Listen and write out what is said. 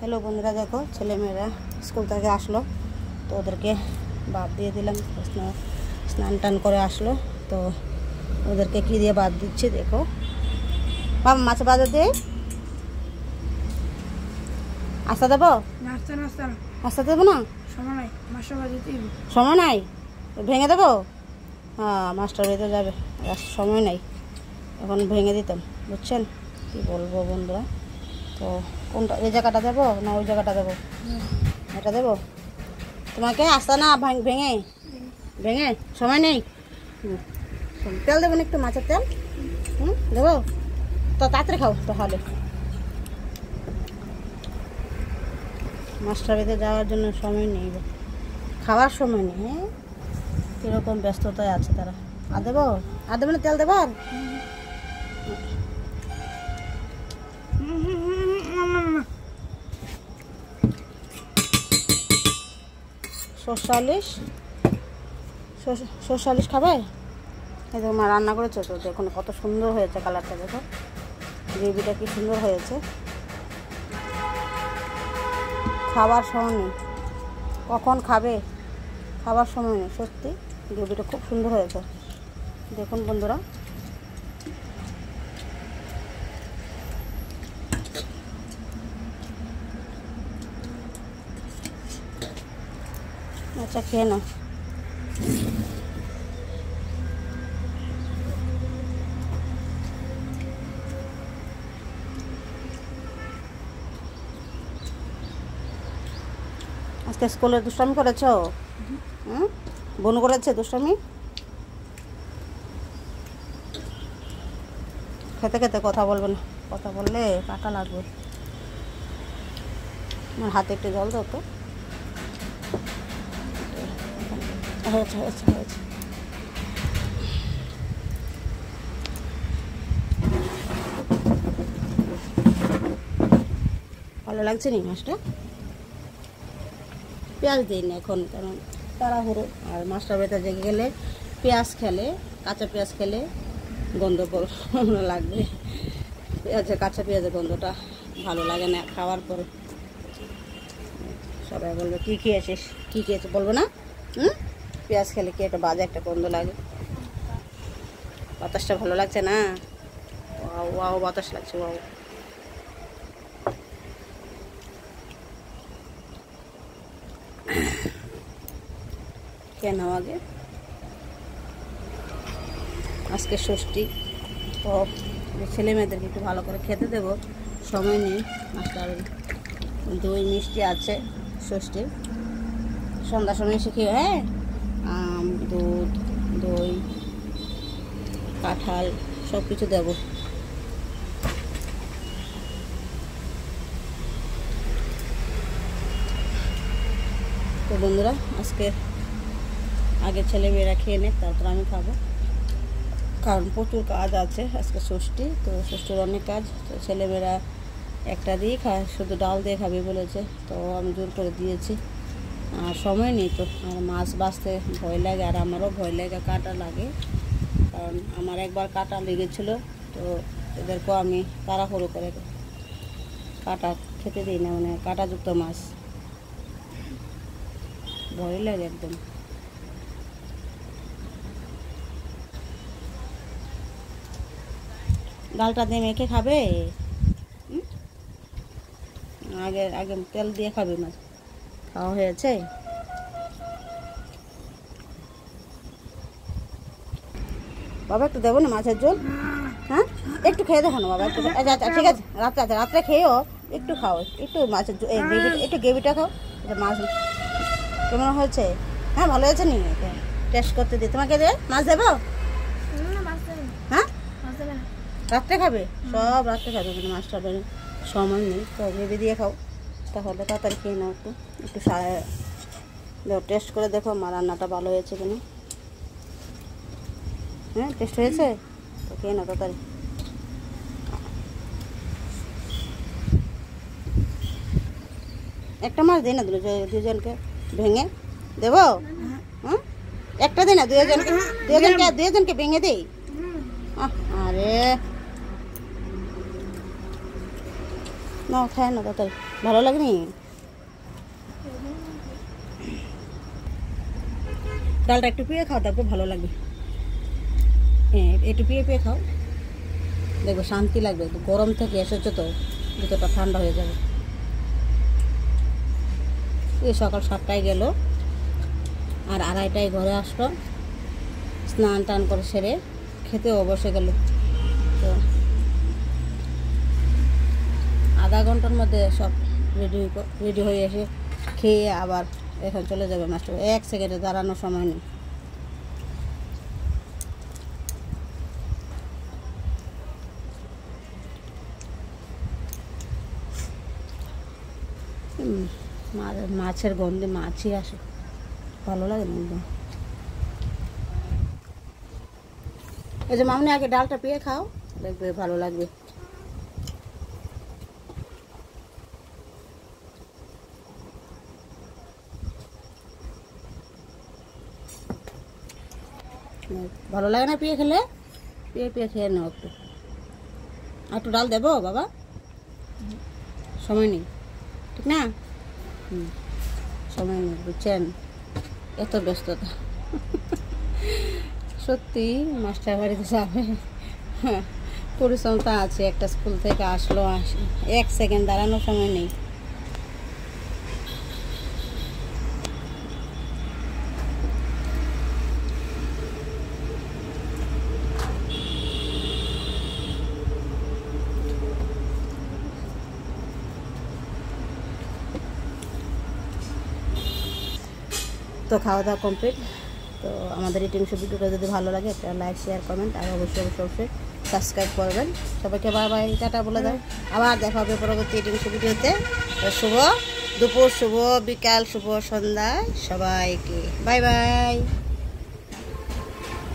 Hello बंधुरा देखो छेलेमेয়েরা school থেকে আসলো তো ওদেরকে ভাত দিয়ে দিলাম স্নান টান করে আসলো তো ওদেরকে কি দিয়ে ভাত দিচ্ছি দেখো বাবা মাছ ভাজা দিয়ে আস্তা দেবো আস্তা দেবো না সময় নাই ভেঙে দেবো হ্যাঁ মাছটা বেঁধে যাবে সময় নাই এখন ভেঙে দিতাম বুঝছেন কি বলবো বন্ধুরা তো কোনটা এই জায়গাটা দেবো না ওই জায়গাটা দেবো এটা দেবো তোমাকে আসতা না ভেঙে ভেঙে সময় নেই তেল দেবো না একটু মাছের তেল দেবো তো তাড়াতাড়ি খাও তাহলে মাছটা বেঁধে যাওয়ার জন্য সময় নেই খাওয়ার সময় নেই হ্যাঁ কীরকম ব্যস্ততায় আছে তারা আর দেবো না তেল দেবো আর সরষালিশ খাবে এই দেখো মা রান্না করেছে তো দেখুন কত সুন্দর হয়েছে কালারটা দেখো গ্রেভিটা কি সুন্দর হয়েছে খাবার সময় নেই কখন খাবে খাবার সময় নেই সত্যি গ্রেভিটা খুব সুন্দর হয়েছে দেখুন বন্ধুরা আচ্ছা খেয়ে নাও আজকে স্কুলে দুষ্টামি করেছ বনু করেছে দুষ্টামি খেতে খেতে কথা বলবে না কথা বললে কাটা লাগবে আমার হাতে একটু জল দাও তো হয়েছে হয়েছে হয়েছে ভালো লাগছে নি মাছটা পেঁয়াজ দিই না এখন কারণ তাড়াহুড়ো আর মাছটা বেটা জেগে গেলে পেঁয়াজ খেলে কাঁচা পেঁয়াজ খেলে গন্ধ লাগবে কাঁচা পেঁয়াজের গন্ধটা ভালো লাগে না খাওয়ার পরে সবাই বলবে কী খেয়েছিস কী খেয়েছিস বলবো না পেঁয়াজ খেলে কি একটা বাজে একটা গন্ধ লাগে বাতাসটা ভালো লাগছে না ওয়াও বাতাস লাগছে ওয়াও কেন আগে আজকে ষষ্ঠী তো ছেলে মেয়েদেরকে একটু ভালো করে খেতে দেবো সময় নেই মাছটা দই মিষ্টি আছে ষষ্ঠীর সন্ধ্যার সময় এসে খেয়ে হ্যাঁ আম দুধ দই কাঁঠাল সব কিছু দেবো তো বন্ধুরা আজকে আগে ছেলেমেয়েরা খেয়ে নেক তারপর আমি খাবো কারণ প্রচুর কাজ আছে আজকে ষষ্ঠী তো ষষ্ঠীর অনেক কাজ তো ছেলেমেয়েরা একটা দিয়ে খায় শুধু ডাল দিয়ে খাবে বলেছে তো আমি জোর করে দিয়েছি আর সময় নেই তো আর মাছ বাছতে ভয় লাগে আর আমারও ভয় লাগে কাটা লাগে কারণ আমার একবার কাটা লেগেছিলো তো এদেরকেও আমি তাড়াহুড়ো করে কাটা খেতে দিই না মানে কাঁটাযুক্ত মাছ ভয় লাগে একদম ডালটা দিয়ে মেখে খাবে আগে আগে তেল দিয়ে খাবে মাছ খাওয়া হয়েছে বাবা একটু দেবো না মাছের ঝোল হ্যাঁ একটু খেয়ে দেখো না বাবা একটু ঠিক আছে রাত্রে খেয়েও একটু খাও একটু মাছের একটু গ্রেভিটা খাও মাছ কেমন হয়েছে হ্যাঁ ভালো হয়েছে নি টেস্ট করতে দিই তোমাকে দে মাছ দেবো হ্যাঁ রাত্রে খাবে সব রাত্রে খাবে কিন্তু মাছটা সময় নেই তো গ্রেভি দিয়ে খাও তাহলে তাড়াতাড়ি খেয়ে নাও একটু একটু টেস্ট করে দেখো আমার রান্নাটা ভালো হয়েছে কিনা হ্যাঁ টেস্ট হয়েছে তো খেয়ে নাও তাড়াতাড়ি একটা মাছ দিই না দুজনকে ভেঙে দেবো হ্যাঁ একটা দিই না দুজনকে ভেঙে দিই আরে না খায় না তাড়াতাড়ি ভালো লাগেনি? ডালটা একটু পিয়ে খাও, তারপর ভালো লাগবে। হ্যাঁ, একটু পিয়ে খাও, দেখবে শান্তি লাগবে। গরম থেকে এসেছো তো, ভিতরটা ঠান্ডা হয়ে যাবে। এই সকাল 7টায় গেল, আর 2:30টায় ঘরে আসলো, স্নান টান করে সেরে খেতেও বসে গেল। তো আধা ঘন্টার মধ্যে সব রেডি হয়ে এসে খেয়ে আবার এখন চলে যাবে মাস্টার। 1 সেকেন্ডে দাঁড়ানোর সময় নেই। মাছের গন্ধে মাছই আসে, ভালো লাগে না একদম। এই যে মামনি, আগে ডালটা পেয়ে খাও, দেখবে ভালো লাগবে। ভালো লাগে না পেয়ে খেলে? পেয়ে খেয়ে নাও একটু। আর একটু ডাল দেবো বাবা? সময় নেই, ঠিক না? সময় নেই, বুঝছেন? এত ব্যস্ততা। সত্যি মাস্টার বাড়িতে যাবে, পরিশ্রমটা আছে। একটা স্কুল থেকে আসলো, 1 সেকেন্ড দাঁড়ানোর সময় নেই। তো খাওয়া দাওয়া কমপ্লিট। তো আমাদের ইটিং শো ভিডিওটা যদি ভালো লাগে, একটা লাইক, শেয়ার, কমেন্ট, আর অবশ্যই সাবস্ক্রাইব করবেন। সবাইকে বাই বাই, টাটা বলে দাও। আবার দেখা হবে পরবর্তী ইটিং শো ভিডিওতে। শুভ দুপুর, শুভ বিকাল, শুভ সন্ধ্যা সবাইকে। Bye bye.